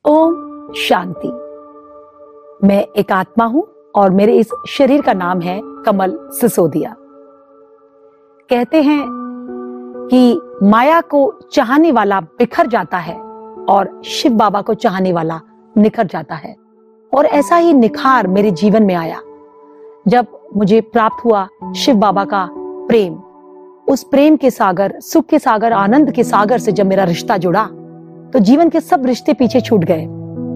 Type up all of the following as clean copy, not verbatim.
ओम शांति। मैं एक आत्मा हूं और मेरे इस शरीर का नाम है कमल सिसोदिया। कहते हैं कि माया को चाहने वाला बिखर जाता है और शिव बाबा को चाहने वाला निखर जाता है। और ऐसा ही निखार मेरे जीवन में आया जब मुझे प्राप्त हुआ शिव बाबा का प्रेम। उस प्रेम के सागर, सुख के सागर, आनंद के सागर से जब मेरा रिश्ता जुड़ा तो जीवन के सब रिश्ते पीछे छूट गए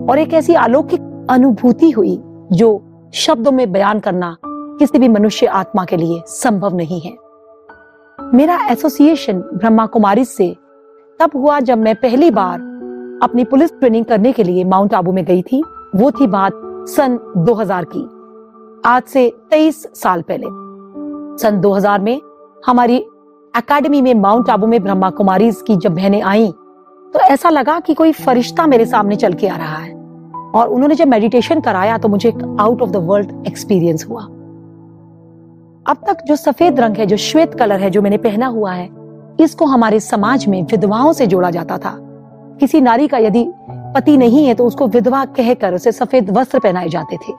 और एक ऐसी अलौकिक अनुभूति हुई जो शब्दों में बयान करना किसी भी मनुष्य आत्मा के लिए संभव नहीं है। मेरा एसोसिएशन ब्रह्मा कुमारी से तब हुआ जब मैं पहली बार अपनी पुलिस ट्रेनिंग करने के लिए माउंट आबू में गई थी। वो थी बात सन 2000 की, आज से 23 साल पहले। सन 2000 में हमारी एकेडमी में माउंट आबू में ब्रह्मा कुमारी की जब बहनें आई तो ऐसा लगा कि कोई फरिश्ता मेरे सामने चल के आ रहा है। और उन्होंने जब मेडिटेशन कराया तो मुझे एक out of the world experience हुआ। अब तक जो सफेद रंग है, जो श्वेत कलर है जो मैंने पहना हुआ है, इसको हमारे समाज में विधवाओं से जोड़ा जाता था। किसी नारी का यदि पति नहीं है तो उसको विधवा कहकर उसे सफेद वस्त्र पहनाए जाते थे।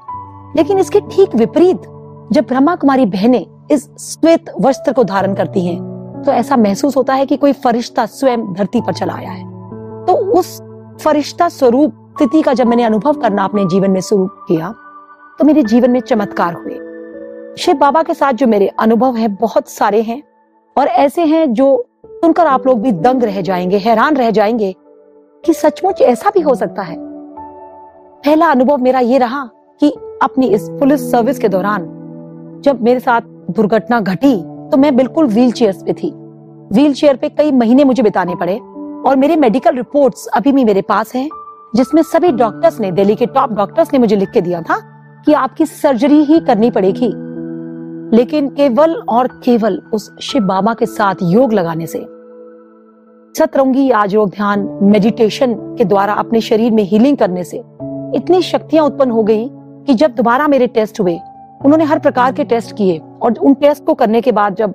लेकिन इसके ठीक विपरीत जब ब्रह्मा कुमारी बहनें इस श्वेत वस्त्र को धारण करती हैं तो ऐसा महसूस होता है कि कोई फरिश्ता स्वयं धरती पर चला आया है। तो उस फरिश्ता स्वरूप स्थिति का जब मैंने अनुभव करना अपने जीवन में शुरू किया तो मेरे जीवन में चमत्कार हुए। शिव बाबा के साथ जो मेरे अनुभव हैं बहुत सारे हैं और ऐसे हैं जो सुनकर आप लोग भी दंग रह जाएंगे, हैरान रह जाएंगे कि सचमुच ऐसा भी हो सकता है। पहला अनुभव मेरा ये रहा कि अपनी इस पुलिस सर्विस के दौरान जब मेरे साथ दुर्घटना घटी तो मैं बिल्कुल व्हील चेयर पे थी। व्हील चेयर पे कई महीने मुझे बिताने पड़े और मेरे मेडिकल रिपोर्ट्स अभी भी मेरे पास हैं, जिसमें सभी डॉक्टर्स ने, दिल्ली के टॉप डॉक्टर्स ने मुझे लिख के दिया था कि आपकी सर्जरी ही करनी पड़ेगी। लेकिन केवल और केवल उस शिव बाबा के साथ योग लगाने से, सतरंगी आज योग ध्यान मेडिटेशन के द्वारा अपने शरीर में हीलिंग करने से इतनी शक्तियां उत्पन्न हो गई कि जब दोबारा मेरे टेस्ट हुए, उन्होंने हर प्रकार के टेस्ट किए और उन टेस्ट को करने के बाद जब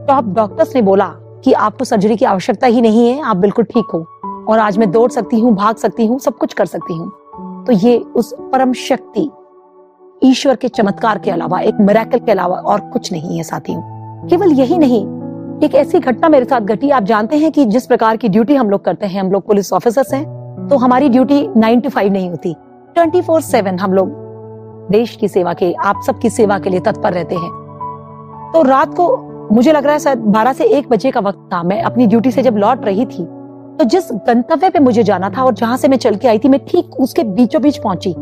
टॉप डॉक्टर्स ने बोला कि आपको सर्जरी की आवश्यकता ही नहीं है, आप बिल्कुल ठीक हो और आज मैं दौड़ सकती हूँ, भाग सकती हूँ, सब कुछ कर सकती हूँ, तो ये उस परम शक्ति ईश्वर के चमत्कार के अलावा, एक मिरेकल के अलावा और कुछ नहीं है साथियों। केवल यही नहीं, एक ऐसी घटना मेरे साथ घटी। आप जानते हैं कि जिस प्रकार की ड्यूटी हम लोग करते हैं, हम लोग पुलिस ऑफिसर्स हैं, तो हमारी ड्यूटी 9 to 5 नहीं होती, 24/7 हम लोग देश की सेवा के, आप सबकी सेवा के लिए तत्पर रहते हैं। तो रात को मुझे लग रहा है शायद 12 से 1 बजे का वक्त था। मैं अपनी ड्यूटी से जब लौट रही थी तो जिस गंतव्य पे मुझे जाना था और जहां से मैं चल के आई थी, मैं ठीक उसके बीचों बीच पहुंची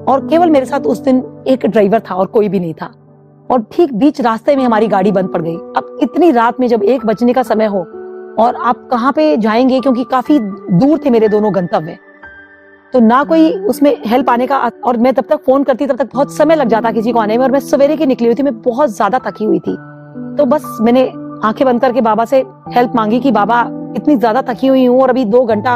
और केवल मेरे साथ उस दिन एक ड्राइवर था और कोई भी नहीं था। और ठीक बीच रास्ते में हमारी गाड़ी बंद पड़ गई। अब इतनी रात में जब 1 बजने का समय हो और आप कहाँ पे जाएंगे, क्योंकि काफी दूर थे मेरे दोनों गंतव्य, तो ना कोई उसमें हेल्प आने का, और मैं तब तक फोन करती तब तक बहुत समय लग जाता किसी को आने में, और मैं सवेरे की निकली हुई थी, मैं बहुत ज्यादा थकी हुई थी। तो बस मैंने आंखें बंद करके बाबा से हेल्प मांगी कि बाबा इतनी ज्यादा थकी हुई हूँ और अभी 2 घंटा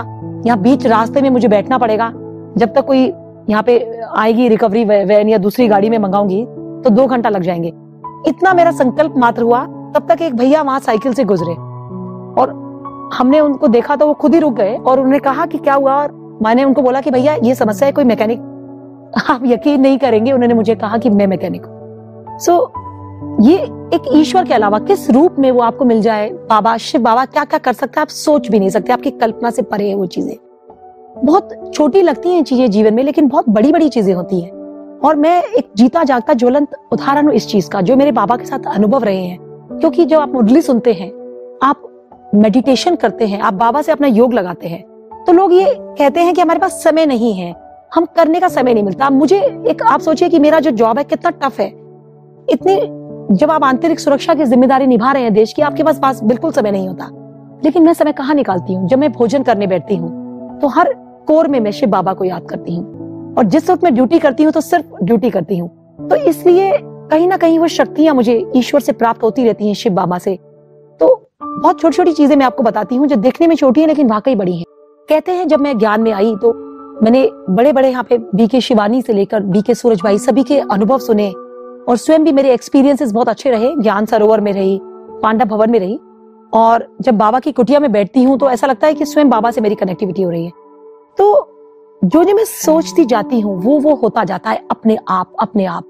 यहाँ बीच रास्ते में मुझे बैठना पड़ेगा, जब तक कोई यहाँ पे आएगी रिकवरी वैन या दूसरी गाड़ी में मंगाऊंगी तो 2 घंटा लग जाएंगे। इतना मेरा संकल्प मात्र हुआ, तब तक एक भैया वहां साइकिल से गुजरे और हमने उनको देखा तो वो खुद ही रुक गए और उन्होंने कहा कि क्या हुआ, और मैंने उनको बोला कि भैया ये समस्या है, कोई मैकेनिक। आप यकीन नहीं करेंगे, उन्होंने मुझे कहा कि मैं मैकेनिक हूँ। सो ये एक ईश्वर के अलावा किस रूप में वो आपको मिल जाए, बाबा, शिव बाबा क्या क्या कर सकता है आप सोच भी नहीं सकते, आपकी कल्पना से परे है वो चीजें। बहुत छोटी लगती हैं चीजें जीवन में, लेकिन बहुत बड़ी बड़ी चीजें होती हैं। और मैं एक जीता जागता ज्वलंत उदाहरण हूँ इस चीज का, जो मेरे बाबा के साथ अनुभव रहे हैं। क्योंकि जब आप मुरली सुनते हैं, आप मेडिटेशन करते हैं, आप बाबा से अपना योग लगाते हैं, तो लोग ये कहते हैं कि हमारे पास समय नहीं है, हम करने का समय नहीं मिलता। मुझे एक, आप सोचिए कि मेरा जो जॉब है कितना टफ है, इतनी, जब आप आंतरिक सुरक्षा की जिम्मेदारी निभा रहे हैं देश की, आपके पास बिल्कुल समय नहीं होता। लेकिन मैं समय कहाँ निकालती हूँ? जब मैं भोजन करने बैठती हूँ तो हर कोर में मैं शिव बाबा को याद करती हूँ, और जिस वक्त मैं ड्यूटी करती हूँ तो सिर्फ ड्यूटी करती हूँ। तो इसलिए कहीं ना कहीं वो शक्तियां मुझे ईश्वर से प्राप्त होती रहती हैं, शिव बाबा से। तो बहुत छोटी छोटी चीजें मैं आपको बताती हूँ जो देखने में छोटी है लेकिन वाकई बड़ी है। कहते हैं जब मैं ज्ञान में आई तो मैंने बड़े बड़े यहाँ पे बीके शिवानी से लेकर बीके सूरज भाई सभी के अनुभव सुने, और स्वयं भी मेरे एक्सपीरियंसेस बहुत अच्छे रहे। ज्ञान सरोवर में रही, पांडव भवन में रही, और जब बाबा की कुटिया में बैठती हूँ तो ऐसा लगता है कि स्वयं बाबा से मेरी कनेक्टिविटी हो रही है। तो जो जो मैं सोचती जाती हूँ वो होता जाता है अपने आप अपने आप।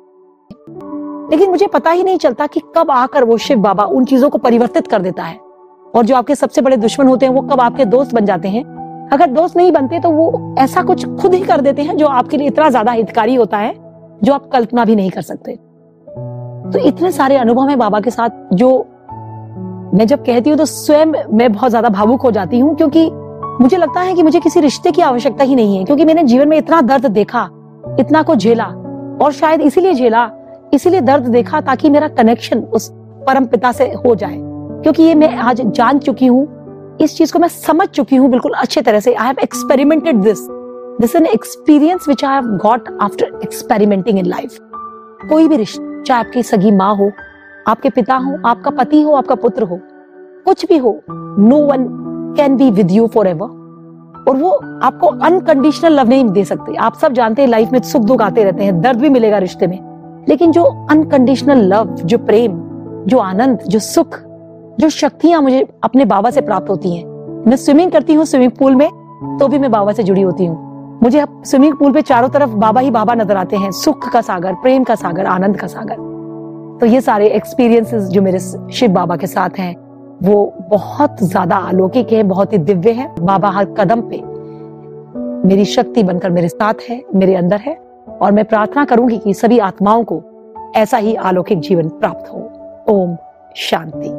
लेकिन मुझे पता ही नहीं चलता कि कब आकर वो शिव बाबा उन चीजों को परिवर्तित कर देता है, और जो आपके सबसे बड़े दुश्मन होते हैं वो कब आपके दोस्त बन जाते हैं। अगर दोस्त नहीं बनते तो वो ऐसा कुछ खुद ही कर देते हैं जो आपके लिए इतना ज्यादा हितकारी होता है जो आप कल्पना भी नहीं कर सकते। तो इतने सारे अनुभव हैं बाबा के साथ, जो मैं जब कहती हूँ तो स्वयं मैं बहुत ज्यादा भावुक हो जाती हूँ, क्योंकि मुझे लगता है कि मुझे किसी रिश्ते की आवश्यकता ही नहीं है, क्योंकि मैंने जीवन में इतना दर्द देखा, इतना को झेला, और शायद इसीलिए झेला, इसीलिए दर्द देखा ताकि मेरा कनेक्शन उस परम पिता से हो जाए। क्योंकि ये मैं आज जान चुकी हूँ, इस चीज को मैं समझ चुकी हूँ बिल्कुल अच्छे तरह से। I have experimented this an experience which I have got after experimenting in life. कोई भी रिश्ता, चाहे आपकी सगी माँ हो, आपके पिता हो, आपका पति हो, आपका पुत्र हो, कुछ भी हो, no one can be with you forever. और वो आपको अनकंडीशनल लव नहीं दे सकते। आप सब जानते हैं लाइफ में सुख दुख आते रहते हैं, दर्द भी मिलेगा रिश्ते में, लेकिन जो अनकंडीशनल लव, जो प्रेम, जो आनंद, जो सुख, जो शक्तियां मुझे अपने बाबा से प्राप्त होती हैं। मैं स्विमिंग करती हूँ स्विमिंग पूल में, तो भी मैं बाबा से जुड़ी होती हूँ। मुझे स्विमिंग पूल पे चारों तरफ बाबा ही बाबा नजर आते हैं, सुख का सागर, प्रेम का सागर, आनंद का सागर। तो ये सारे एक्सपीरियंसेस जो मेरे शिव बाबा के साथ हैं वो बहुत ज्यादा अलौकिक है, बहुत ही दिव्य है। बाबा हर कदम पे मेरी शक्ति बनकर मेरे साथ है, मेरे अंदर है, और मैं प्रार्थना करूंगी कि सभी आत्माओं को ऐसा ही अलौकिक जीवन प्राप्त हो। ओम शांति।